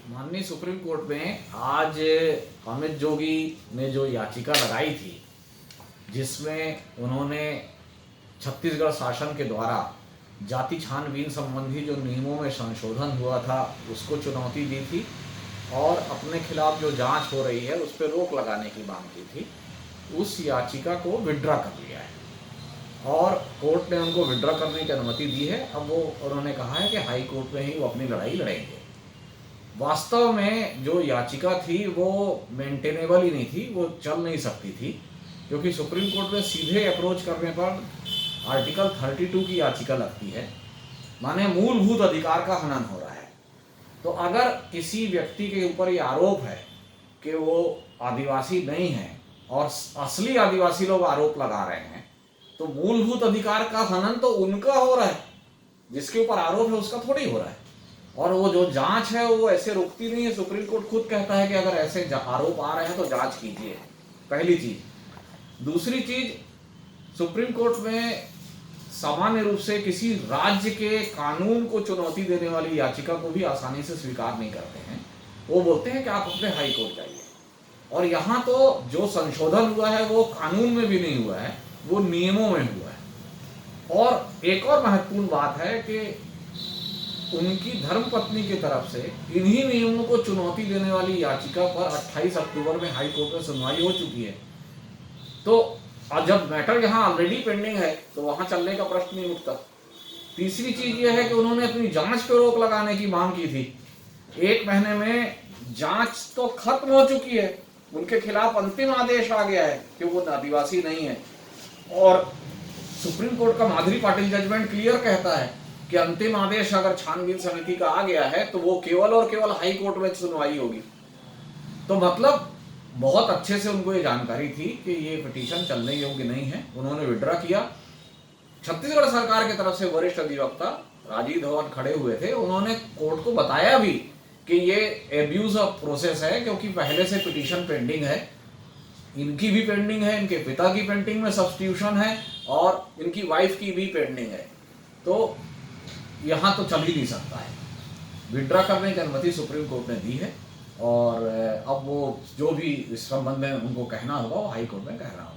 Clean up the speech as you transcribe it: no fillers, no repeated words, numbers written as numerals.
माननीय supreme court में आज अमित जोगी ने जो याचिका लगाई थी, जिसमें उन्होंने छत्तीसगढ़ शासन के द्वारा जाति छानबीन संबंधी जो नियमों में संशोधन हुआ था उसको चुनौती दी थी और अपने खिलाफ जो जांच हो रही है उस पर रोक लगाने की मांग की थी, उस याचिका को विड्रॉ कर लिया है और कोर्ट ने उनको विड्रॉ करने की अनुमति दी है। अब वो उन्होंने कहा है कि हाई कोर्ट में ही वो अपनी लड़ाई लड़ेंगे। वास्तव में जो याचिका थी वो मेंटेनेबल ही नहीं थी, वो चल नहीं सकती थी, क्योंकि सुप्रीम कोर्ट में सीधे अप्रोच करने पर आर्टिकल 32 की याचिका लगती है, माने मूलभूत अधिकार का हनन हो रहा है। तो अगर किसी व्यक्ति के ऊपर ये आरोप है कि वो आदिवासी नहीं है और असली आदिवासी लोग आरोप लगा रहे हैं, तो मूलभूत अधिकार का हनन तो उनका हो रहा है, जिसके ऊपर आरोप है उसका थोड़ी हो रहा है। और वो जो जांच है वो ऐसे रुकती नहीं है। सुप्रीम कोर्ट खुद कहता है कि अगर ऐसे आरोप आ रहे हैं तो जांच कीजिए, पहली चीज। दूसरी चीज, सुप्रीम कोर्ट में सामान्य रूप से किसी राज्य के कानून को चुनौती देने वाली याचिका को भी आसानी से स्वीकार नहीं करते हैं। वो बोलते हैं कि आप अपने हाई कोर्ट जाइए। और यहाँ तो जो संशोधन हुआ है वो कानून में भी नहीं हुआ है, वो नियमों में हुआ है। और एक और महत्वपूर्ण बात है कि उनकी धर्मपत्नी की तरफ से इन्हीं नियमों को चुनौती देने वाली याचिका पर 28 अक्टूबर में हाई कोर्ट में सुनवाई हो चुकी है। तो जब मैटर यहाँ ऑलरेडी पेंडिंग है तो वहां चलने का प्रश्न नहीं उठता। तीसरी चीज यह है कि उन्होंने अपनी जांच पर रोक लगाने की मांग की थी। 1 महीने में जांच तो खत्म हो चुकी है, उनके खिलाफ अंतिम आदेश आ गया है कि वो आदिवासी नहीं है। और सुप्रीम कोर्ट का माधुरी पाटिल जजमेंट क्लियर कहता है कि अंतिम आदेश अगर छानबीन समिति का आ गया है तो वो केवल और केवल हाई कोर्ट में सुनवाई होगी। तो मतलब बहुत अच्छे से उनको ये जानकारी थी कि ये पिटीशन चलने योग्य नहीं है, उन्होंने विड्रॉ किया। छत्तीसगढ़ सरकार की तरफ से वरिष्ठ अधिवक्ता राजीव धवन खड़े हुए थे, उन्होंने कोर्ट को बताया भी कि ये एब्यूज ऑफ प्रोसेस है, क्योंकि पहले से पिटीशन पेंडिंग है, इनकी भी पेंडिंग है, इनके पिता की पेंडिंग में सब्स्टिट्यूशन है और इनकी वाइफ की भी पेंडिंग है, तो यहाँ तो चल ही नहीं सकता है। विड्रॉ करने की अनुमति सुप्रीम कोर्ट ने दी है और अब वो जो भी इस संबंध में उनको कहना होगा वो हाई कोर्ट में कहना होगा।